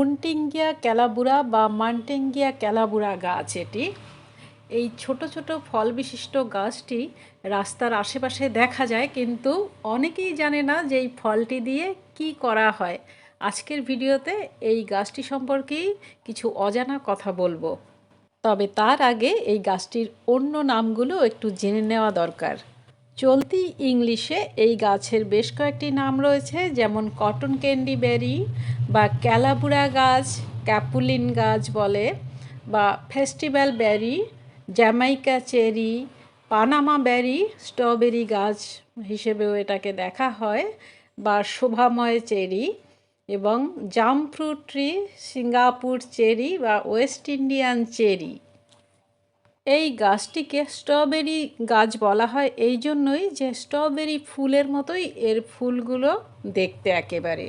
মন্টিঙ্গিয়া ক্যালাবুরা বা মান্টিঙ্গিয়া ক্যালাবুরা গাছ এটি। এই ছোট ছোট ফল বিশিষ্ট গাছটি রাস্তার আশেপাশে দেখা যায়, কিন্তু অনেকেই জানে না যে এই ফলটি দিয়ে কি করা হয়। আজকের ভিডিওতে এই গাছটি সম্পর্কেই কিছু অজানা কথা বলবো। তবে তার আগে এই গাছটির অন্য নামগুলো একটু জেনে নেওয়া দরকার। চলতি ইংলিশে এই গাছের বেশ কয়েকটি নাম রয়েছে, যেমন কটন ক্যান্ডি বেরি বা ক্যালাবুরা গাছ, ক্যাপুলিন গাছ বলে, বা ফেস্টিভ্যাল বেরি, জ্যামাইকা চেরি, পানামা বেরি, স্ট্রবেরি গাছ হিসেবেও এটাকে দেখা হয়, বা শোভাময় চেরি, এবং জাম ফ্রুট ট্রি, সিঙ্গাপুর চেরি বা ওয়েস্ট ইন্ডিয়ান চেরি। এই গাছটিকে স্ট্রবেরি গাছ বলা হয় এই জন্যই যে স্ট্রবেরি ফুলের মতোই এর ফুলগুলো দেখতে একেবারে।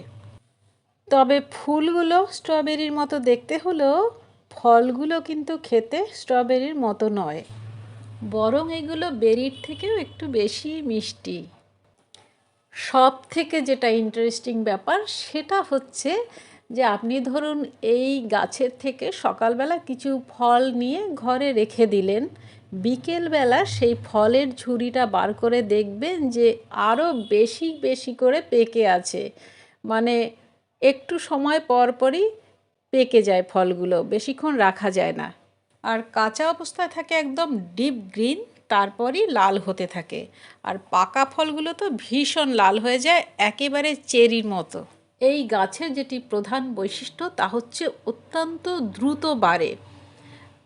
তবে ফুলগুলো স্ট্রবেরির মতো দেখতে হলেও ফলগুলো কিন্তু খেতে স্ট্রবেরির মতো নয়, বরং এগুলো বেরির থেকেও একটু বেশি মিষ্টি। সব থেকে যেটা ইন্টারেস্টিং ব্যাপার সেটা হচ্ছে যে আপনি ধরুন এই গাছের থেকে সকালবেলা কিছু ফল নিয়ে ঘরে রেখে দিলেন, বিকেলবেলা সেই ফলের ঝুড়িটা বার করে দেখবেন যে আরও বেশি বেশি করে পেকে আছে। মানে একটু সময় পর পরই পেকে যায় ফলগুলো, বেশিক্ষণ রাখা যায় না। আর কাঁচা অবস্থায় থাকে একদম ডিপ গ্রিন, তারপরই লাল হতে থাকে। আর পাকা ফলগুলো তো ভীষণ লাল হয়ে যায়, একেবারে চেরির মতো। এই গাছের যেটি প্রধান বৈশিষ্ট্য তা হচ্ছে অত্যন্ত দ্রুত বাড়ে।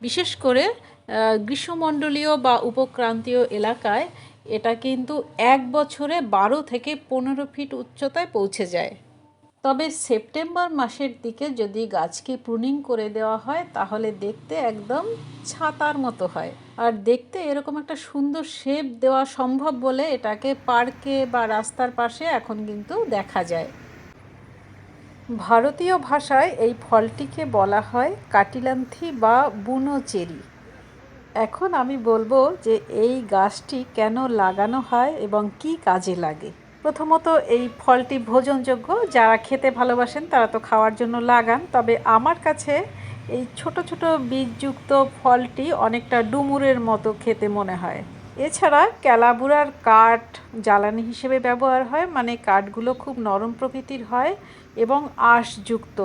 বিশেষ করে গ্রীষ্মমণ্ডলীয় বা উপক্রান্তীয় এলাকায় এটা কিন্তু এক বছরে 12 থেকে 15 ফিট উচ্চতায় পৌঁছে যায়। তবে সেপ্টেম্বর মাসের দিকে যদি গাছকে প্রুনিং করে দেওয়া হয় তাহলে দেখতে একদম ছাতার মতো হয়। আর দেখতে এরকম একটা সুন্দর শেপ দেওয়া সম্ভব বলে এটাকে পার্কে বা রাস্তার পাশে এখন কিন্তু দেখা যায়। ভারতীয় ভাষায় এই ফলটিকে বলা হয় কাটিলান্থি বা বুনো চেরি। এখন আমি বলবো যে এই গাছটি কেন লাগানো হয় এবং কি কাজে লাগে। প্রথমত এই ফলটি ভোজনযোগ্য, যারা খেতে ভালোবাসেন তারা তো খাওয়ার জন্য লাগান। তবে আমার কাছে এই ছোট ছোট বীজযুক্ত ফলটি অনেকটা ডুমুরের মতো খেতে মনে হয়। এছাড়া ক্যালাবুরার কাঠ জ্বালানি হিসেবে ব্যবহার হয়, মানে কাঠগুলো খুব নরম প্রকৃতির হয় এবং আঁশযুক্ত।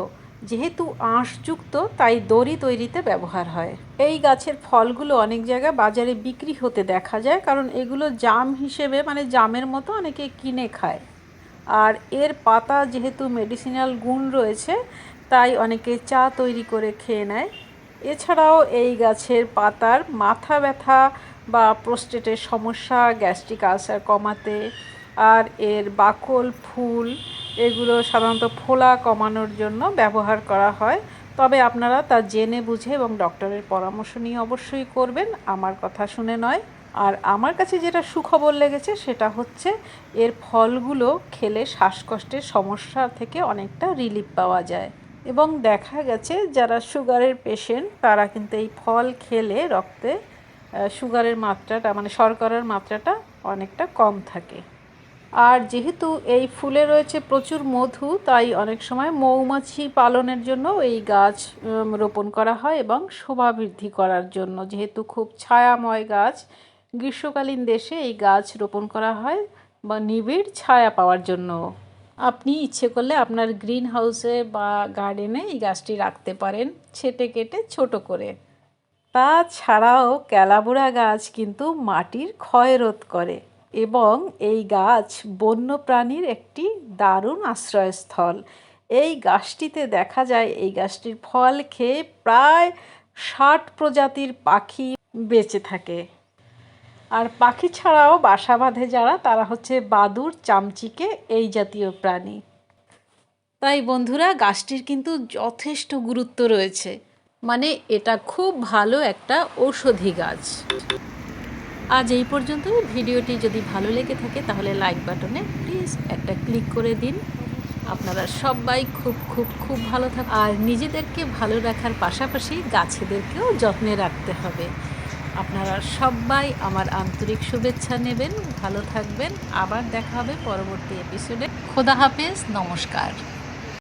যেহেতু আঁশযুক্ত তাই দড়ি তৈরিতে ব্যবহার হয়। এই গাছের ফলগুলো অনেক জায়গায় বাজারে বিক্রি হতে দেখা যায়, কারণ এগুলো জাম হিসেবে মানে জামের মতো অনেকে কিনে খায়। আর এর পাতা যেহেতু মেডিসিনাল গুণ রয়েছে তাই অনেকে চা তৈরি করে খেয়ে নেয়। এছাড়াও এই গাছের পাতার মাথা ব্যথা বা প্রোস্টেটের সমস্যা, গ্যাস্ট্রিক আলসার কমাতে, আর এর বাকল ফুল এগুলো সাধারণত ফোলা কমানোর জন্য ব্যবহার করা হয়। তবে আপনারা তা জেনে বুঝে এবং ডক্টরের পরামর্শ নিয়ে অবশ্যই করবেন, আমার কথা শুনে নয়। আর আমার কাছে যেটা সুখবর লেগেছে সেটা হচ্ছে এর ফলগুলো খেলে শ্বাসকষ্টের সমস্যা থেকে অনেকটা রিলিফ পাওয়া যায়। এবং দেখা গেছে যারা সুগারের পেশেন্ট তারা কিন্তু এই ফল খেলে রক্তে সুগারের মাত্রাটা মানে শর্করার মাত্রাটা অনেকটা কম থাকে। আর যেহেতু এই ফুলে রয়েছে প্রচুর মধু, তাই অনেক সময় মৌমাছি পালনের জন্য এই গাছ রোপণ করা হয় এবং শোভা বৃদ্ধি করার জন্য। যেহেতু খুব ছায়াময় গাছ, গ্রীষ্মকালীন দেশে এই গাছ রোপণ করা হয় বা নিবিড় ছায়া পাওয়ার জন্য। আপনি ইচ্ছে করলে আপনার গ্রিন হাউসে বা গার্ডেনে এই গাছটি রাখতে পারেন, ছেটে কেটে ছোট করে। তাছাড়াও ক্যালাবুরা গাছ কিন্তু মাটির ক্ষয় রোধ করে এবং এই গাছ বন্যপ্রাণীর একটি দারুণ আশ্রয়স্থল। এই গাছটিতে দেখা যায় এই গাছটির ফল খেয়ে প্রায় 60 প্রজাতির পাখি বেঁচে থাকে। আর পাখি ছাড়াও বাসা বাঁধে যারা, তারা হচ্ছে বাদুড়, চামচিকে এই জাতীয় প্রাণী। তাই বন্ধুরা, গাছটির কিন্তু যথেষ্ট গুরুত্ব রয়েছে, মানে এটা খুব ভালো একটা ঔষধি গাছ। আজ এই পর্যন্ত। ভিডিওটি যদি ভালো লেগে থাকে তাহলে লাইক বাটনে প্লিজ একটা ক্লিক করে দিন। আপনারা সবাই খুব খুব খুব ভালো থাকুন, আর নিজেদেরকে ভালো রাখার পাশাপাশি গাছেদেরকেও যত্নে রাখতে হবে। আপনারা সবাই আমার আন্তরিক শুভেচ্ছা নেবেন, ভালো থাকবেন। আবার দেখা হবে পরবর্তী এপিসোডে। খোদা হাফেজ, নমস্কার।